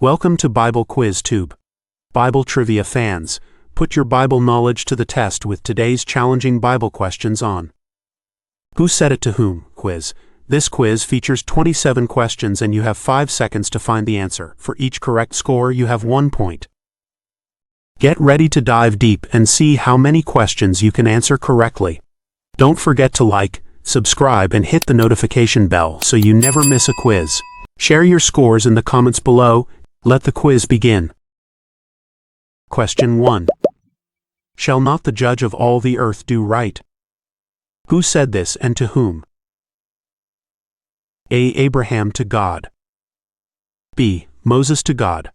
Welcome to Bible Quiz Tube. Bible trivia fans, put your Bible knowledge to the test with today's challenging Bible questions on Who Said It to Whom quiz. This quiz features 27 questions and you have 5 seconds to find the answer. For each correct score, you have 1 point. Get ready to dive deep and see how many questions you can answer correctly. Don't forget to like, subscribe, and hit the notification bell so you never miss a quiz. Share your scores in the comments below. Let the quiz begin. Question 1. Shall not the judge of all the earth do right? Who said this and to whom? A. Abraham to God. B. Moses to God.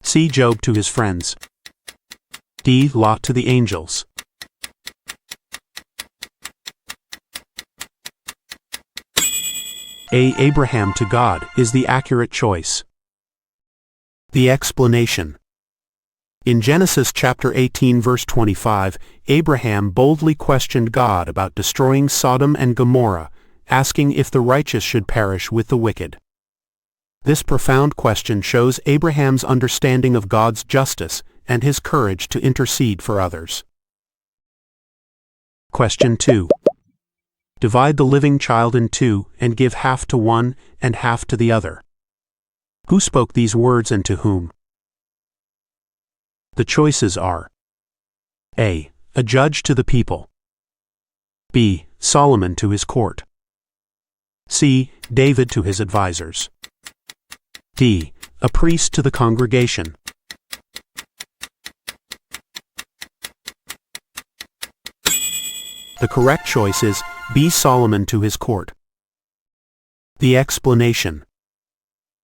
C. Job to his friends. D. Lot to the angels. A. Abraham to God is the accurate choice. The explanation. In Genesis chapter 18 verse 25, Abraham boldly questioned God about destroying Sodom and Gomorrah, asking if the righteous should perish with the wicked. This profound question shows Abraham's understanding of God's justice and his courage to intercede for others. Question 2. Divide the living child in two and give half to one and half to the other. Who spoke these words and to whom? The choices are A. A judge to the people. B. Solomon to his court. C. David to his advisors. D. A priest to the congregation. The correct choice is B. Solomon to his court. The explanation.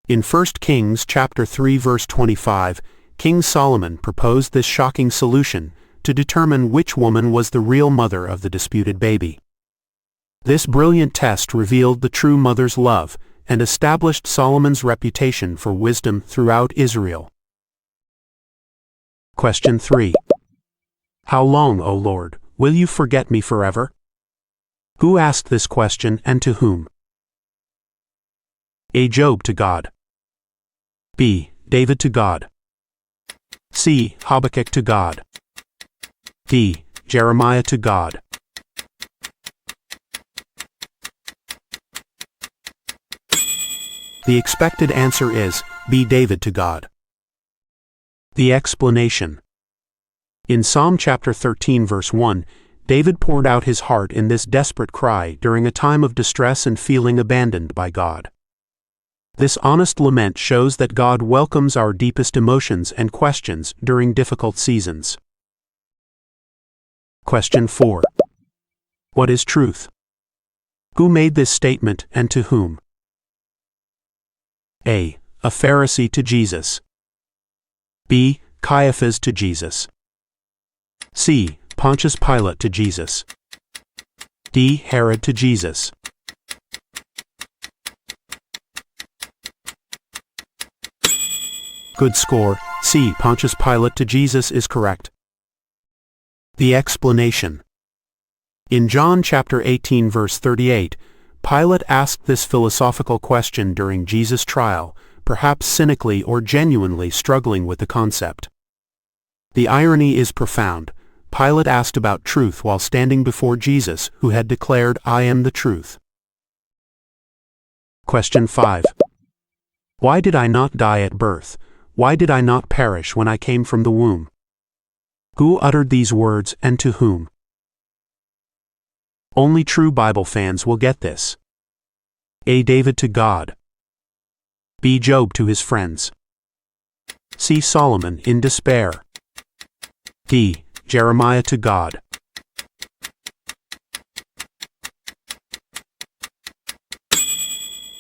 In 1 Kings chapter 3 verse 25, King Solomon proposed this shocking solution to determine which woman was the real mother of the disputed baby. This brilliant test revealed the true mother's love and established Solomon's reputation for wisdom throughout Israel. Question 3. How long, O Lord, will you forget me forever? Who asked this question and to whom? A. Job to God. B. David to God. C. Habakkuk to God. D. Jeremiah to God. The expected answer is B. David to God. The explanation. In Psalm chapter 13 verse 1, David poured out his heart in this desperate cry during a time of distress and feeling abandoned by God. This honest lament shows that God welcomes our deepest emotions and questions during difficult seasons. Question 4. What is truth? Who made this statement and to whom? A. A Pharisee to Jesus. B. Caiaphas to Jesus. C. Pontius Pilate to Jesus. D. Herod to Jesus. Good score. C. Pontius Pilate to Jesus is correct. The explanation. In John chapter 18 verse 38, Pilate asked this philosophical question during Jesus' trial, perhaps cynically or genuinely struggling with the concept. The irony is profound. Pilate asked about truth while standing before Jesus, who had declared, "I am the truth." Question 5. Why did I not die at birth? Why did I not perish when I came from the womb? Who uttered these words and to whom? Only true Bible fans will get this. A. David to God. B. Job to his friends. C. Solomon in despair. D. Jeremiah to God.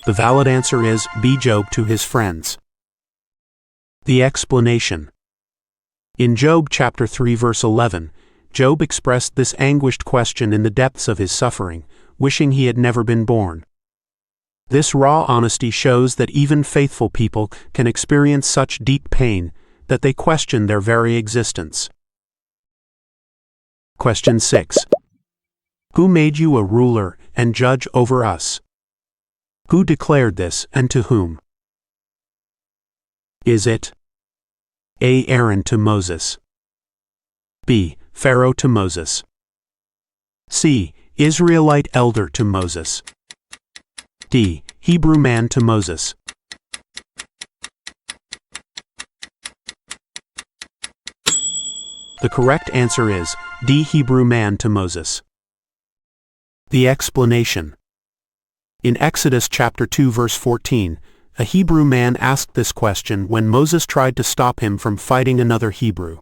The valid answer is B. Job to his friends. The explanation. In Job chapter 3 verse 11, Job expressed this anguished question in the depths of his suffering, wishing he had never been born. This raw honesty shows that even faithful people can experience such deep pain that they question their very existence. Question 6. Who made you a ruler and judge over us? Who declared this and to whom? Is it A. Aaron to Moses, B. Pharaoh to Moses, C. Israelite elder to Moses, D. Hebrew man to Moses? The correct answer is D. Hebrew man to Moses. The explanation. In Exodus chapter 2 verse 14, a Hebrew man asked this question when Moses tried to stop him from fighting another Hebrew.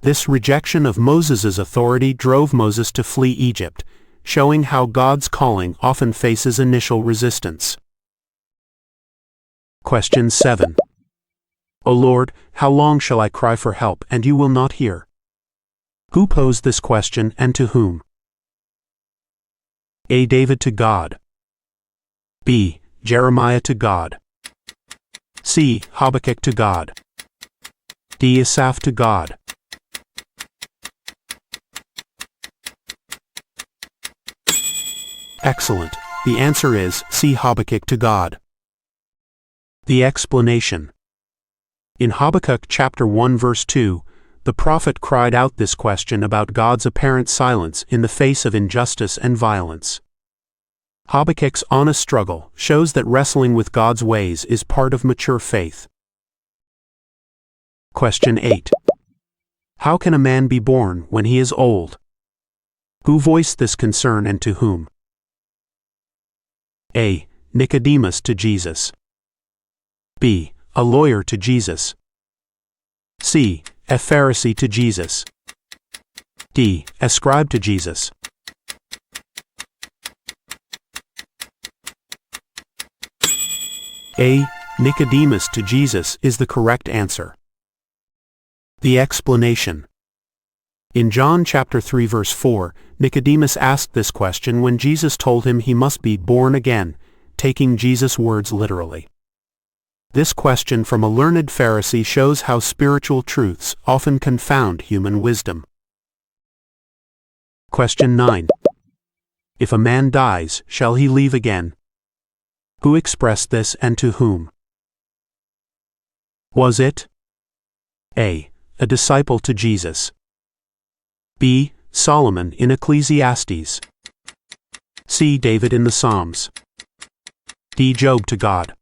This rejection of Moses' authority drove Moses to flee Egypt, showing how God's calling often faces initial resistance. Question 7. O Lord, how long shall I cry for help and you will not hear? Who posed this question and to whom? A. David to God, B. Jeremiah to God, C. Habakkuk to God, D. Asaph to God. Excellent. The answer is C. Habakkuk to God. The explanation. In Habakkuk chapter 1 verse 2, the prophet cried out this question about God's apparent silence in the face of injustice and violence. Habakkuk's honest struggle shows that wrestling with God's ways is part of mature faith. Question 8. How can a man be born when he is old? Who voiced this concern and to whom? A. Nicodemus to Jesus, B. A lawyer to Jesus, C. A Pharisee to Jesus, D. A scribe to Jesus. A. Nicodemus to Jesus is the correct answer. The explanation. In John chapter 3 verse 4, Nicodemus asked this question when Jesus told him he must be born again, taking Jesus' words literally. This question from a learned Pharisee shows how spiritual truths often confound human wisdom. Question 9. If a man dies, shall he live again? Who expressed this and to whom? Was it A. A disciple to Jesus, B. Solomon in Ecclesiastes, C. David in the Psalms, D. Job to God?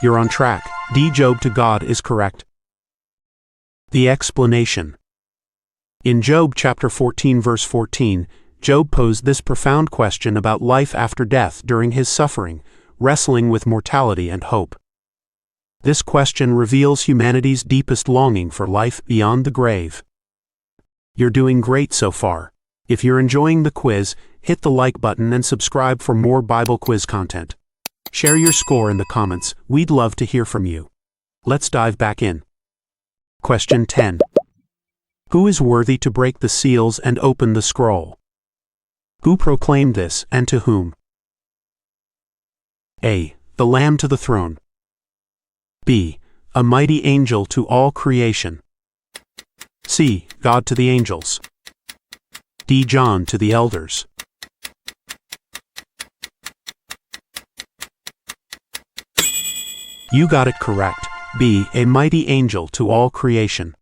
You're on track. D. Job to God is correct. The explanation. In Job chapter 14 verse 14, Job posed this profound question about life after death during his suffering, wrestling with mortality and hope. This question reveals humanity's deepest longing for life beyond the grave. You're doing great so far. If you're enjoying the quiz, hit the like button and subscribe for more Bible quiz content. Share your score in the comments. We'd love to hear from you. Let's dive back in. Question 10. Who is worthy to break the seals and open the scroll? Who proclaimed this and to whom? A. The Lamb to the throne, B. A mighty angel to all creation, C. God to the angels, D. John to the elders. You got it correct. B. A mighty angel to all creation.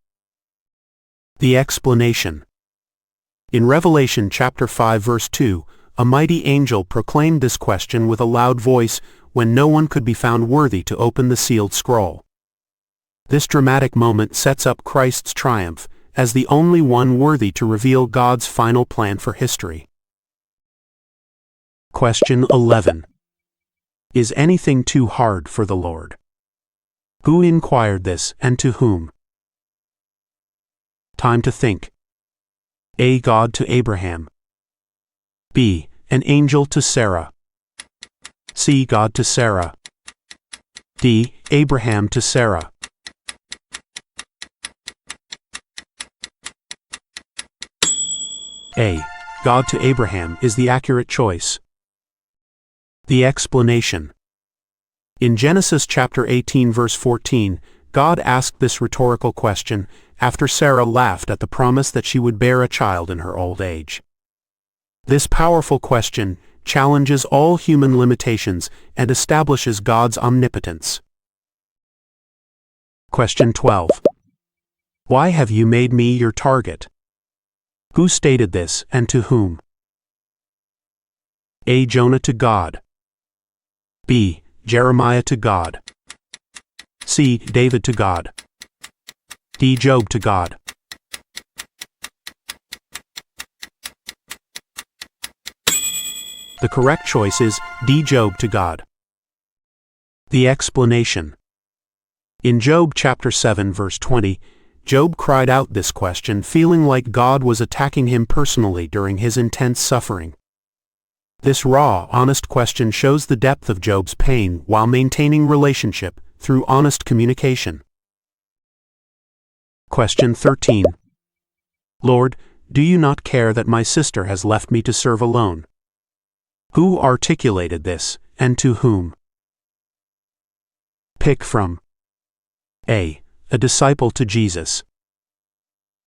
The explanation. In Revelation chapter 5 verse 2, a mighty angel proclaimed this question with a loud voice when no one could be found worthy to open the sealed scroll. This dramatic moment sets up Christ's triumph as the only one worthy to reveal God's final plan for history. Question 11. Is anything too hard for the Lord? Who inquired this and to whom? Time to think. A. God to Abraham, B. An angel to Sarah, C. God to Sarah, D. Abraham to Sarah. A. God to Abraham is the accurate choice. The explanation. In Genesis chapter 18 verse 14, God asked this rhetorical question after Sarah laughed at the promise that she would bear a child in her old age. This powerful question challenges all human limitations and establishes God's omnipotence. Question 12. Why have you made me your target? Who stated this, and to whom? A. Jonah to God. B. Jeremiah to God. C. David to God. D. Job to God. The correct choice is D. Job to God. The explanation. In Job chapter 7 verse 20, Job cried out this question feeling like God was attacking him personally during his intense suffering. This raw, honest question shows the depth of Job's pain while maintaining relationship through honest communication. Question 13. Lord, do you not care that my sister has left me to serve alone? Who articulated this, and to whom? Pick from A. A disciple to Jesus.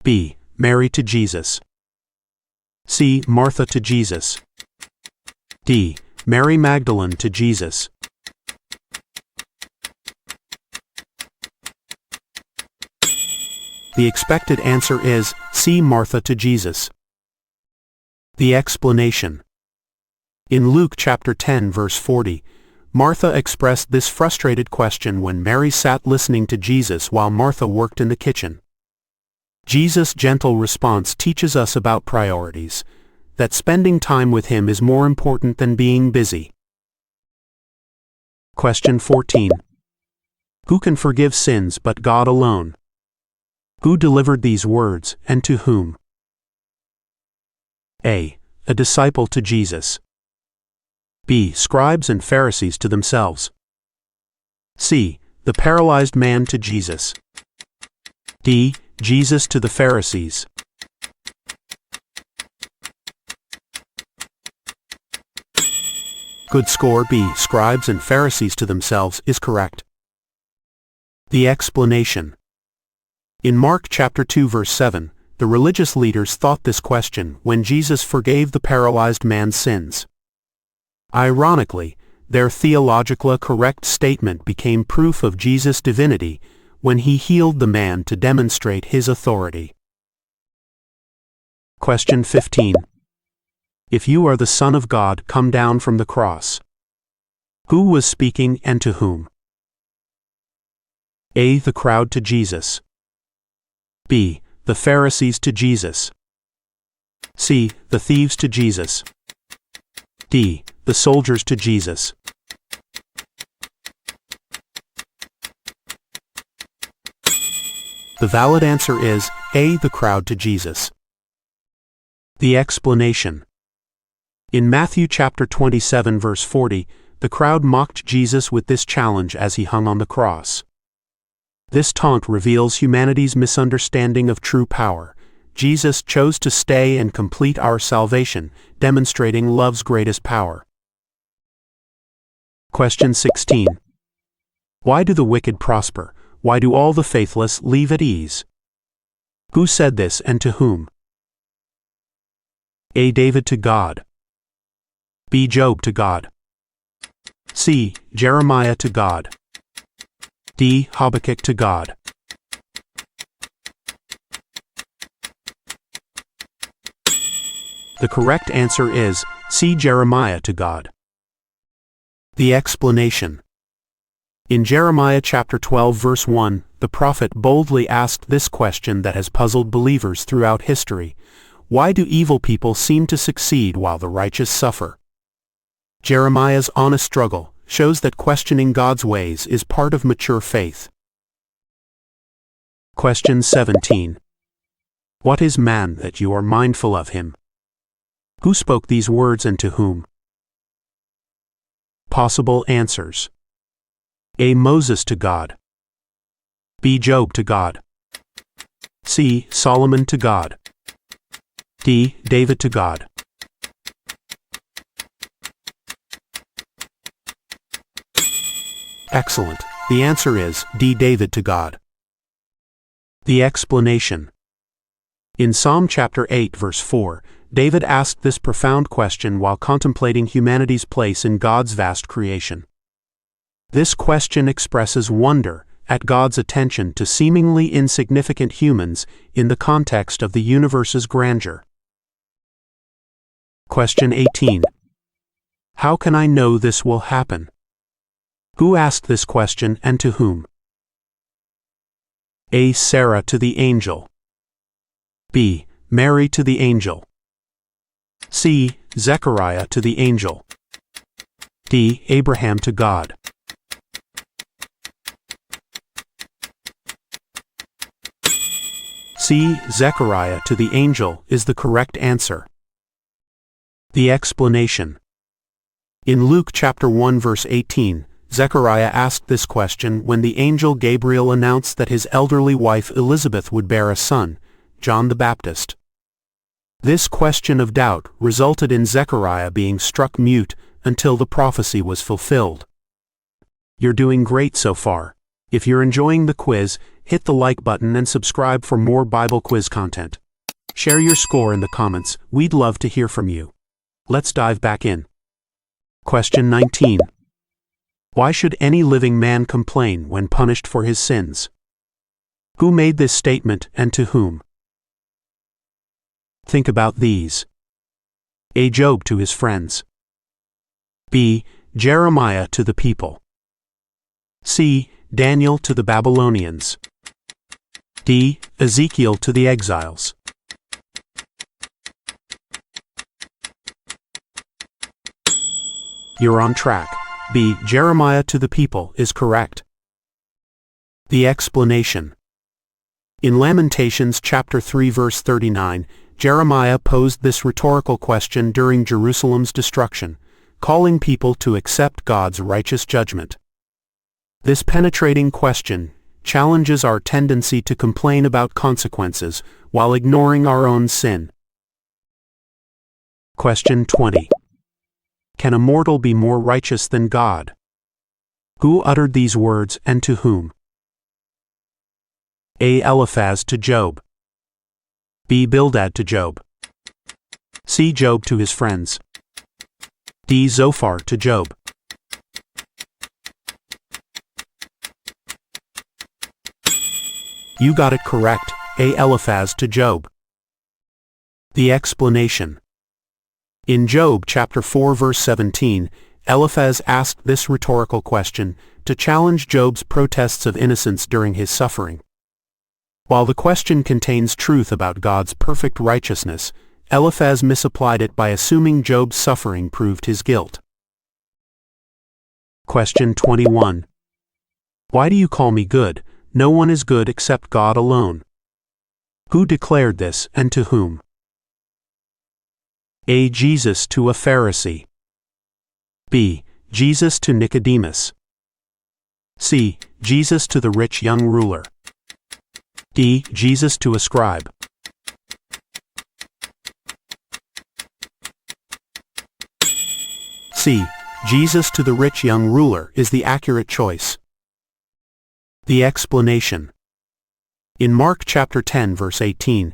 B. Mary to Jesus. C. Martha to Jesus. D. Mary Magdalene to Jesus. The expected answer is C. Martha to Jesus. The explanation. In Luke chapter 10 verse 40, Martha expressed this frustrated question when Mary sat listening to Jesus while Martha worked in the kitchen. Jesus' gentle response teaches us about priorities, that spending time with Him is more important than being busy. Question 14. Who can forgive sins but God alone? Who delivered these words, and to whom? A. A disciple to Jesus. B. Scribes and Pharisees to themselves. C. The paralyzed man to Jesus. D. Jesus to the Pharisees. Good score. B. Scribes and Pharisees to themselves is correct. The explanation. In Mark chapter 2 verse 7, the religious leaders thought this question when Jesus forgave the paralyzed man's sins. Ironically, their theological correct statement became proof of Jesus' divinity when He healed the man to demonstrate His authority. Question 15. If you are the Son of God, come down from the cross. Who was speaking and to whom? A. The crowd to Jesus. B. The Pharisees to Jesus. C. The thieves to Jesus. D. The soldiers to Jesus. The valid answer is A. The crowd to Jesus. The explanation. In Matthew chapter 27 verse 40, the crowd mocked Jesus with this challenge as He hung on the cross. This taunt reveals humanity's misunderstanding of true power. Jesus chose to stay and complete our salvation, demonstrating love's greatest power. Question 16. Why do the wicked prosper? Why do all the faithless leave at ease? Who said this and to whom? A. David to God. B. Job to God. C. Jeremiah to God. D. Habakkuk to God. The correct answer is C. Jeremiah to God. The explanation. In Jeremiah chapter 12 verse 1, the prophet boldly asked this question that has puzzled believers throughout history: why do evil people seem to succeed while the righteous suffer? Jeremiah's honest struggle shows that questioning God's ways is part of mature faith. Question 17. What is man that you are mindful of him? Who spoke these words and to whom? Possible answers. A. Moses to God. B. Job to God. C. Solomon to God. D. David to God. Excellent. The answer is D. David to God. The explanation. In Psalm chapter 8 verse 4, David asked this profound question while contemplating humanity's place in God's vast creation. This question expresses wonder at God's attention to seemingly insignificant humans in the context of the universe's grandeur. Question 18. How can I know this will happen? Who asked this question and to whom? A. Sarah to the angel. B. Mary to the angel. C. Zechariah to the angel. D. Abraham to God. C. Zechariah to the angel is the correct answer. The explanation. In Luke chapter 1 verse 18, Zechariah asked this question when the angel Gabriel announced that his elderly wife Elizabeth would bear a son, John the Baptist. This question of doubt resulted in Zechariah being struck mute until the prophecy was fulfilled. You're doing great so far. If you're enjoying the quiz, hit the like button and subscribe for more Bible quiz content. Share your score in the comments. We'd love to hear from you. Let's dive back in. Question 19. Why should any living man complain when punished for his sins? Who made this statement and to whom? Think about these. A. Job to his friends. B. Jeremiah to the people. C. Daniel to the Babylonians. D. Ezekiel to the exiles. You're on track. B. Jeremiah to the people is correct. The explanation. In Lamentations chapter 3 verse 39, Jeremiah posed this rhetorical question during Jerusalem's destruction, calling people to accept God's righteous judgment. This penetrating question challenges our tendency to complain about consequences while ignoring our own sin. Question 20. Can a mortal be more righteous than God? Who uttered these words and to whom? A. Eliphaz to Job. B. Bildad to Job. C. Job to his friends. D. Zophar to Job. You got it correct. A. Eliphaz to Job. The explanation. In Job chapter 4 verse 17, Eliphaz asked this rhetorical question to challenge Job's protests of innocence during his suffering. While the question contains truth about God's perfect righteousness, Eliphaz misapplied it by assuming Job's suffering proved his guilt. Question 21. Why do you call me good? No one is good except God alone. Who declared this and to whom? A. Jesus to a Pharisee. B. Jesus to Nicodemus. C. Jesus to the rich young ruler. D. Jesus to a scribe. C. Jesus to the rich young ruler is the accurate choice. The explanation. In Mark chapter 10 verse 18,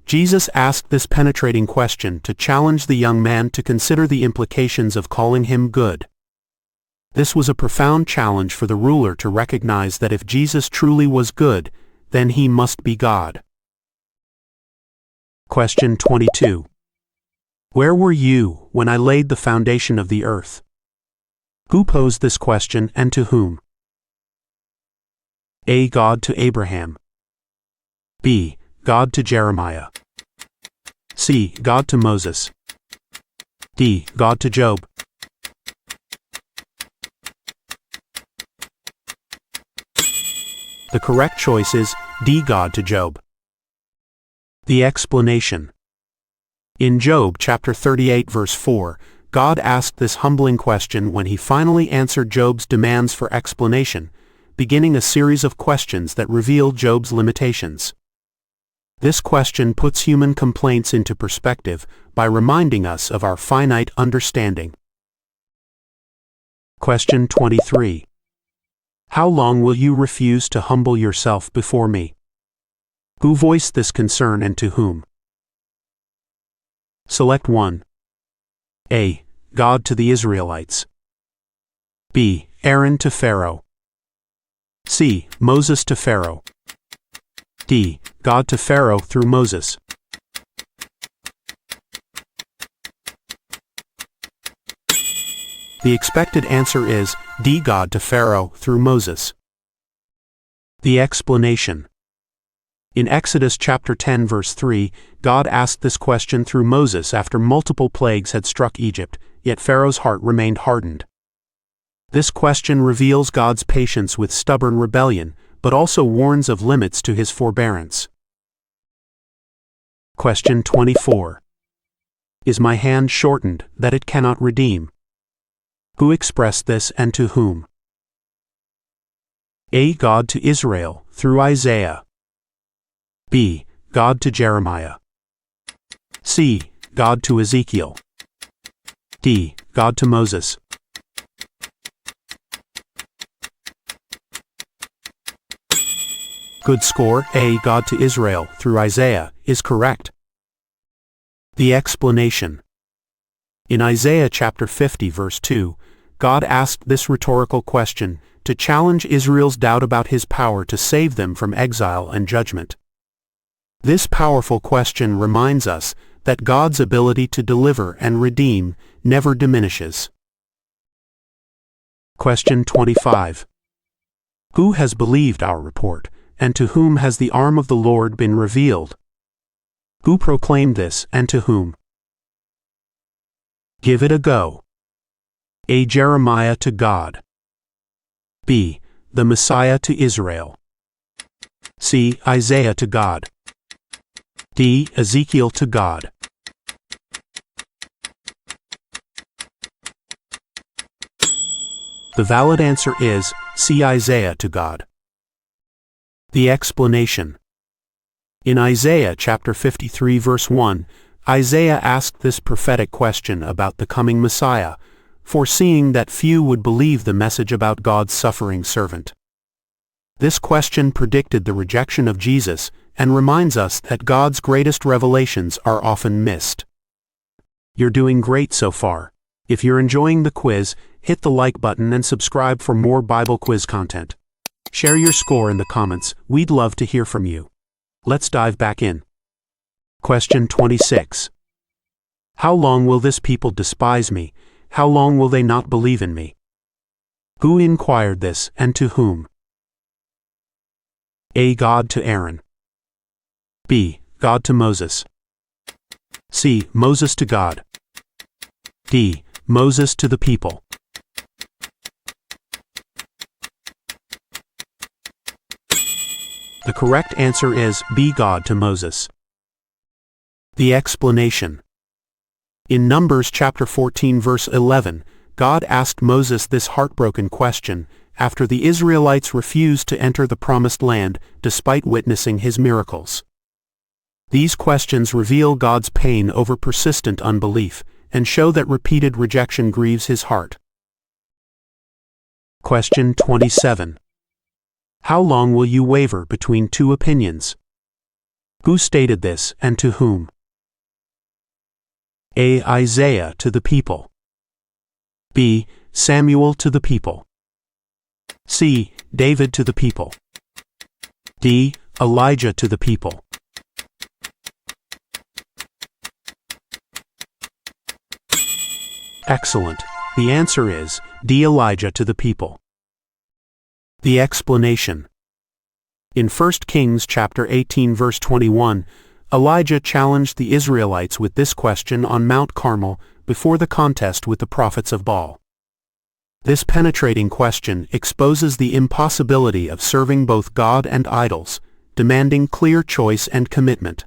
Jesus asked this penetrating question to challenge the young man to consider the implications of calling him good. This was a profound challenge for the ruler to recognize that if Jesus truly was good, then he must be God. Question 22. Where were you when I laid the foundation of the earth? Who posed this question and to whom? A. God to Abraham. B. God to Jeremiah. C. God to Moses. D. God to Job. The correct choice is D. God to Job. The explanation. In Job chapter 38 verse 4, God asked this humbling question when he finally answered Job's demands for explanation, beginning a series of questions that reveal Job's limitations. This question puts human complaints into perspective by reminding us of our finite understanding. Question 23. How long will you refuse to humble yourself before me? Who voiced this concern and to whom? Select 1. A. God to the Israelites. B. Aaron to Pharaoh. C. Moses to Pharaoh. D. God to Pharaoh through Moses. The expected answer is D. God to Pharaoh through Moses. The explanation. In Exodus chapter 10 verse 3, God asked this question through Moses after multiple plagues had struck Egypt, yet Pharaoh's heart remained hardened. This question reveals God's patience with stubborn rebellion, but also warns of limits to his forbearance. Question 24. Is my hand shortened that it cannot redeem? Who expressed this and to whom? A. God to Israel through Isaiah. B. God to Jeremiah. C. God to Ezekiel. D. God to Moses. Good score. A. God to Israel through Isaiah is correct. The explanation. In Isaiah chapter 50 verse 2, God asked this rhetorical question to challenge Israel's doubt about his power to save them from exile and judgment. This powerful question reminds us that God's ability to deliver and redeem never diminishes. Question 25. Who has believed our report, and to whom has the arm of the Lord been revealed? Who proclaimed this, and to whom? Give it a go. A. Jeremiah to God. B. The Messiah to Israel. C. Isaiah to God. D. Ezekiel to God. The valid answer is C. Isaiah to God. The explanation. In Isaiah chapter 53 verse 1, Isaiah asked this prophetic question about the coming Messiah, foreseeing that few would believe the message about God's suffering servant. This question predicted the rejection of Jesus and reminds us that God's greatest revelations are often missed. You're doing great so far. If you're enjoying the quiz, hit the like button and subscribe for more Bible quiz content. Share your score in the comments. We'd love to hear from you. Let's dive back in. Question 26. How long will this people despise me? How long will they not believe in me? Who inquired this, and to whom? A. God to Aaron. B. God to Moses. C. Moses to God. D. Moses to the people. The correct answer is B. God to Moses. The explanation. In Numbers chapter 14 verse 11, God asked Moses this heartbroken question after the Israelites refused to enter the promised land despite witnessing his miracles. These questions reveal God's pain over persistent unbelief and show that repeated rejection grieves his heart. Question 27. How long will you waver between two opinions? Who stated this, and to whom? A. Isaiah to the people. B. Samuel to the people. C. David to the people. D. Elijah to the people. Excellent. The answer is D. Elijah to the people. The explanation. In 1 Kings chapter 18 verse 21, Elijah challenged the Israelites with this question on Mount Carmel before the contest with the prophets of Baal. This penetrating question exposes the impossibility of serving both God and idols, demanding clear choice and commitment.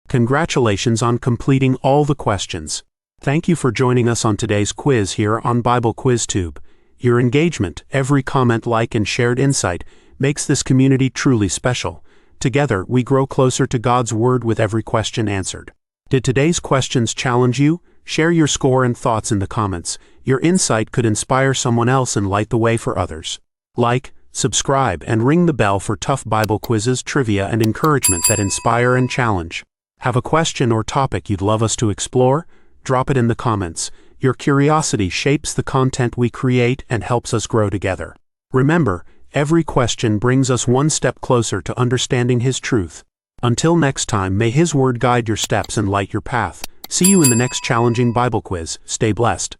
Congratulations on completing all the questions. Thank you for joining us on today's quiz here on Bible QuizTube. Your engagement, every comment, like, and shared insight makes this community truly special. Together, we grow closer to God's Word with every question answered. Did today's questions challenge you? Share your score and thoughts in the comments. Your insight could inspire someone else and light the way for others. Like, subscribe, and ring the bell for tough Bible quizzes, trivia, and encouragement that inspire and challenge. Have a question or topic you'd love us to explore? Drop it in the comments. Your curiosity shapes the content we create and helps us grow together. Remember, every question brings us one step closer to understanding His truth. Until next time, may His word guide your steps and light your path. See you in the next challenging Bible quiz. Stay blessed.